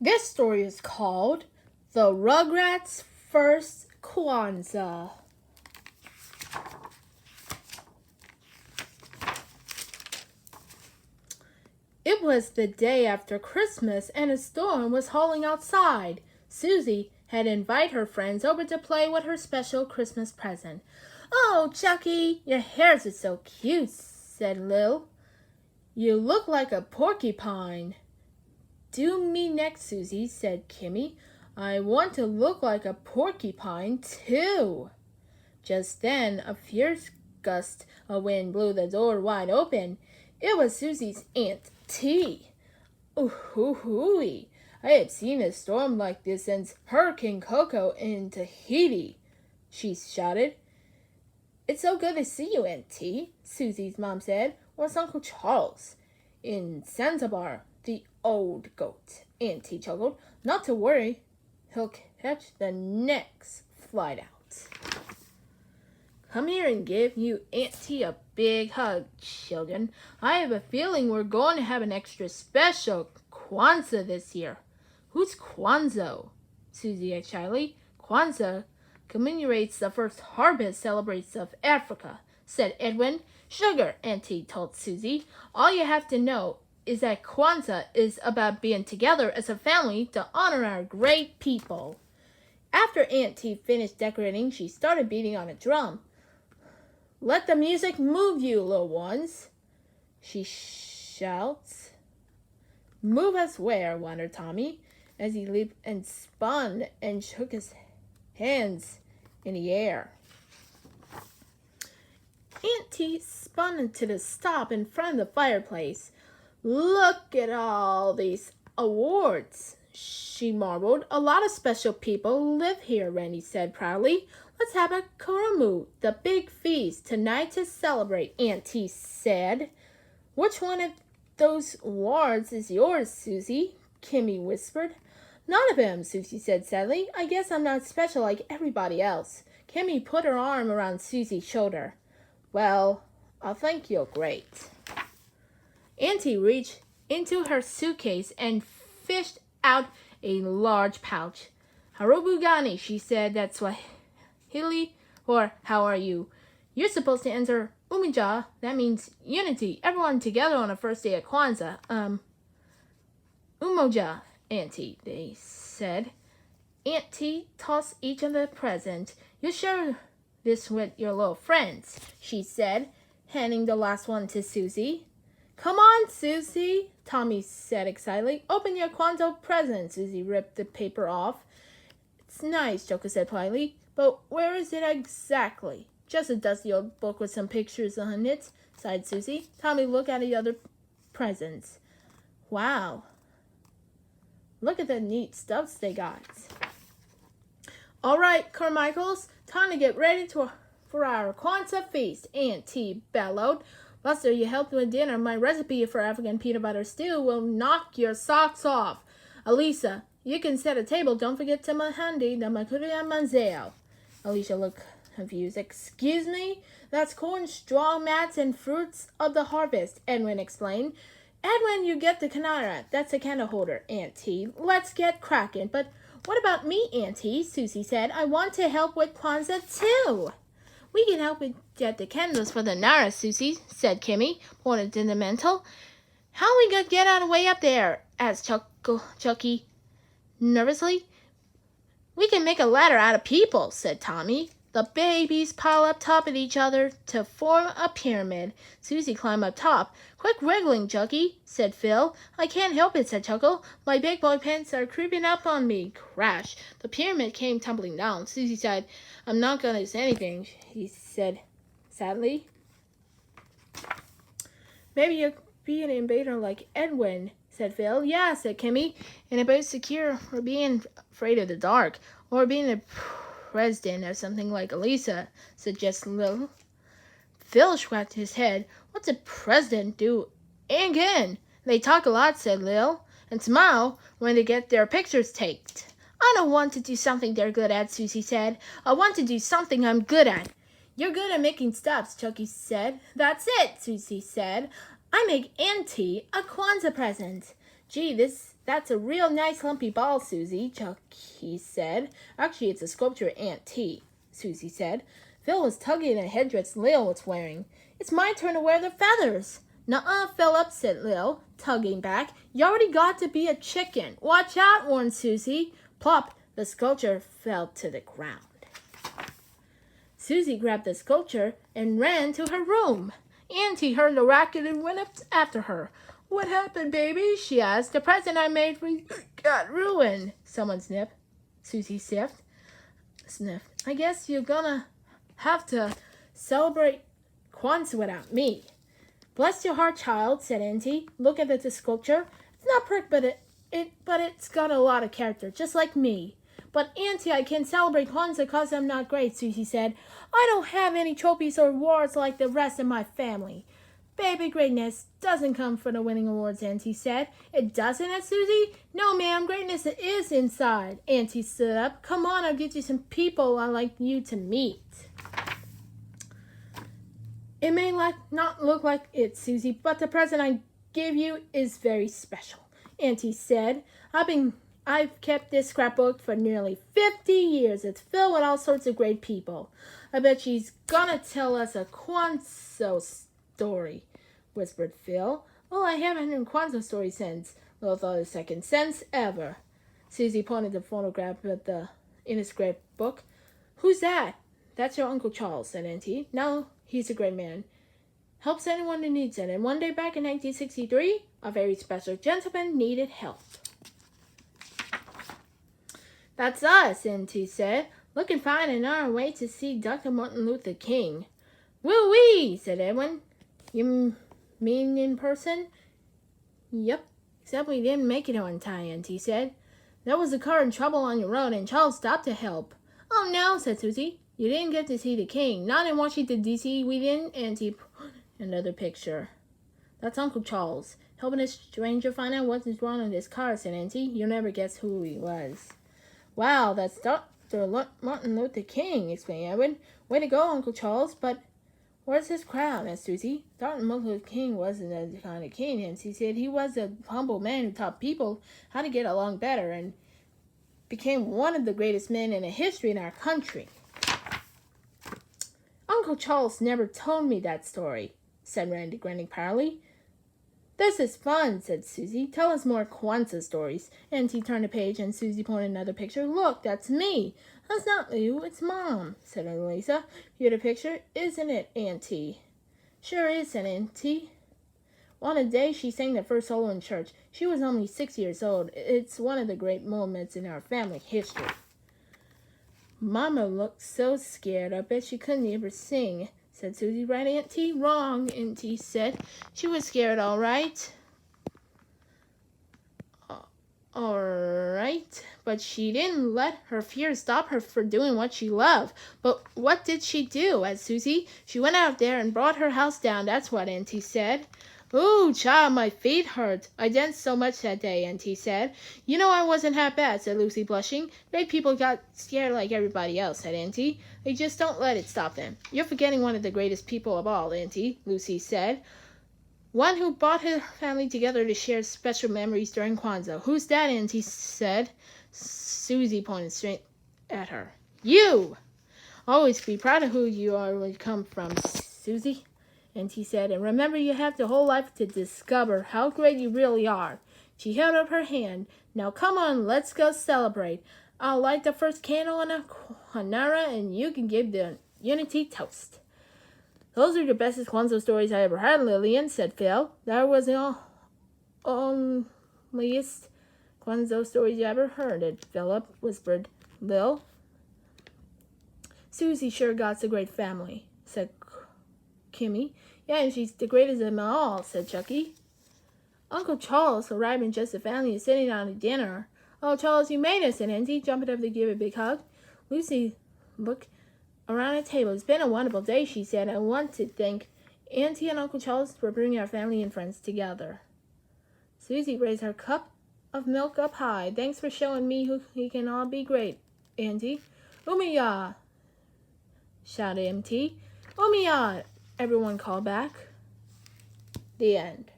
This story is called The Rugrats' First Kwanzaa. It was the day after Christmas and a storm was howling outside. Susie had invited her friends over to play with her special Christmas present. "Oh, Chucky, your hairs are so cute," said Lil. "You look like a porcupine." "Do me next, Susie," said Kimmy. "I want to look like a porcupine, too." Just then, a fierce gust of wind blew the door wide open. It was Susie's Auntie. "Ooh-hoo-hoo-wee. I have seen a storm like this since Hurricane Coco in Tahiti," she shouted. "It's so good to see you, Auntie," Susie's mom said. "Where's Uncle Charles?" "In Zanzibar, the old goat," Auntie chuckled. "Not to worry. He'll catch the next flight out." "Come here and give you Auntie a big hug, children. I have a feeling we're going to have an extra special Kwanzaa this year." "Who's Kwanzaa?" Susie asked shyly. "Kwanzaa commemorates the first harvest celebrations of Africa," said Edwin. "Sugar," Auntie told Susie. "All you have to know is that Kwanzaa is about being together as a family to honor our great people." After Auntie finished decorating, she started beating on a drum. "Let the music move you, little ones," she shouts. "Move us where?" wondered Tommy, as he leaped and spun and shook his hands in the air. Auntie spun to the stop in front of the fireplace. "Look at all these awards," she marveled. "A lot of special people live here," Randy said proudly. "Let's have a karamu, the big feast, tonight to celebrate," Auntie said. "Which one of those awards is yours, Susie?" Kimmy whispered. "None of them," Susie said sadly. "I guess I'm not special like everybody else." Kimmy put her arm around Susie's shoulder. "Well, I think you're great." Auntie reached into her suitcase and fished out a large pouch. "Harubu gani," she said. "That's Swahili for how are you?" "You're supposed to answer Umija. That means unity. Everyone together on the first day of Kwanzaa. Umoja, Auntie," they said. Auntie tossed each of the presents. "You share this with your little friends," she said, handing the last one to Susie. "Come on, Susie," Tommy said excitedly. "Open your Kwanzaa present." Susie ripped the paper off. "It's nice," Joko said politely, "but where is it exactly?" "Just a dusty old book with some pictures on it," sighed Susie. Tommy looked at the other presents. "Wow. Look at the neat stuffs they got." "All right, Carmichaels, time to get ready for our Kwanzaa feast," Auntie bellowed. "Buster, you helped with dinner. My recipe for African peanut butter stew will knock your socks off. Elisa, you can set a table. Don't forget to mahandi the makuria manzeo." Alicia looked confused. "Excuse me? That's corn, straw mats, and fruits of the harvest," Edwin explained. "Edwin, you get the kanara. That's a candle holder, Auntie. Let's get cracking." "But what about me, Auntie?" Susie said. "I want to help with Kwanzaa too." "We can help with get the candles for the Nara, Susie," said Kimmy, pointing to the mantel. "How we gonna get out of way up there?" asked Chucky nervously. "We can make a ladder out of people," said Tommy. "The babies pile up top of each other to form a pyramid." Susie climbed up top. "Quick wriggling, Chucky," said Phil. "I can't help it," said Chuckle. "My big boy pants are creeping up on me." Crash! The pyramid came tumbling down. Susie said, "I'm not going to say anything," he said sadly. "Maybe you'll be an invader like Edwin," said Phil. "Yeah," said Kimmy. "And about secure or being afraid of the dark. Or being a president or something like Elisa," suggested Lil. Phil scratched his head. "What's a president do again?" "They talk a lot," said Lil, "and smile when they get their pictures taken." "I don't want to do something they're good at," Susie said. "I want to do something I'm good at." "You're good at making stuffs," Chucky said. "That's it," Susie said. "I make Auntie a Kwanzaa present." Gee, that's a real nice lumpy ball, Susie, Chucky said. Actually, it's a sculpture Auntie, Susie said. Phil was tugging at a headdress Lil was wearing. It's my turn to wear the feathers. Nuh-uh, Philip, said Lil, tugging back. You already got to be a chicken. Watch out, warned Susie. Plop, the sculpture fell to the ground. Susie grabbed the sculpture and ran to her room. Auntie heard the racket and went up after her. What happened, baby? She asked. The present I made for you got ruined. Someone sniffed. Susie sniffed. I guess you're gonna have to celebrate Kwanzaa without me. Bless your heart, child, said Auntie. Look at the sculpture. It's not perfect, but it's got a lot of character, just like me. But Auntie, I can celebrate Kwanzaa because I'm not great, Susie said. I don't have any trophies or awards like the rest of my family. Baby, greatness doesn't come from the winning awards, Auntie said. It doesn't, asked Susie? No, ma'am, greatness is inside. Auntie stood up. Come on, I'll get you some people I'd like you to meet. It may not look like it, Susie, but the present I give you is very special, Auntie said. I've kept this scrapbook for nearly 50 years. It's filled with all sorts of great people. I bet she's gonna tell us a Kwanzaa story, whispered Phil. Well, I haven't heard a Kwanzaa story since. Lil thought a second. Since ever. Susie pointed the photograph in his scrapbook. Who's that? That's your Uncle Charles, said Auntie. No, he's a great man. Helps anyone who needs it. And one day back in 1963, a very special gentleman needed help. That's us, Auntie said. Looking fine and on our way to see Dr. Martin Luther King. Woo-wee, said Edwin. You mean in person? Yep, except we didn't make it on time, Auntie said. There was a car in trouble on your road and Charles stopped to help. Oh no, said Susie. You didn't get to see the king. Not in Washington, D.C. we didn't, Auntie. Another picture. That's Uncle Charles. Helping a stranger find out what's wrong with his car, said Auntie. You'll never guess who he was. Wow, that's Dr. Martin Luther King, exclaimed Edwin. Way to go, Uncle Charles, but where's his crown, asked Susie. Dr. Martin Luther King wasn't that kind of king, and she said he was a humble man who taught people how to get along better and became one of the greatest men in the history in our country. Uncle Charles never told me that story, said Randy, grinning proudly. This is fun, said Susie. Tell us more Kwanzaa stories. Auntie turned a page and Susie pointed another picture. Look, that's me. That's not you, it's Mom, said Elisa. Beautiful picture, isn't it, Auntie? Sure is, said Auntie. On a day she sang the first solo in church. She was only 6 years old. It's one of the great moments in our family history. Mama looked so scared. I bet she couldn't even sing, said Susie. Right, Auntie? Wrong, Auntie said. She was scared, all right. All right, but she didn't let her fear stop her from doing what she loved. But what did she do? Asked Susie. She went out there and brought her house down. That's what Auntie said. Ooh, child, my feet hurt. I danced so much that day, Auntie said. You know I wasn't half bad, said Lucy, blushing. Great people got scared like everybody else, said Auntie. They just don't let it stop them. You're forgetting one of the greatest people of all, Auntie, Lucy said. One who brought her family together to share special memories during Kwanzaa. Who's that, Auntie said. Susie pointed straight at her. You! Always be proud of who you are where you come from, Susie, Auntie said, and remember you have the whole life to discover how great you really are. She held up her hand. Now come on, let's go celebrate. I'll light the first candle on a Hanukkah and you can give the unity toast. Those are the bestest Kwanzaa stories I ever heard, Lillian, said Phil. That was the onlyest Kwanzaa stories you ever heard, Philip whispered Lil. Susie sure got a great family, said Kimmy. Yeah, and she's the greatest of them all, said Chucky. Uncle Charles, arriving just the family, is sitting down to dinner. Oh, Charles, you made us, said Auntie, jumping up to give a big hug. Lucy looked around the table. It's been a wonderful day, she said. I want to thank Auntie and Uncle Charles for bringing our family and friends together. Susie raised her cup of milk up high. Thanks for showing me who we can all be great, Auntie. Umiya, shouted Auntie. Umiya, everyone called back. The end.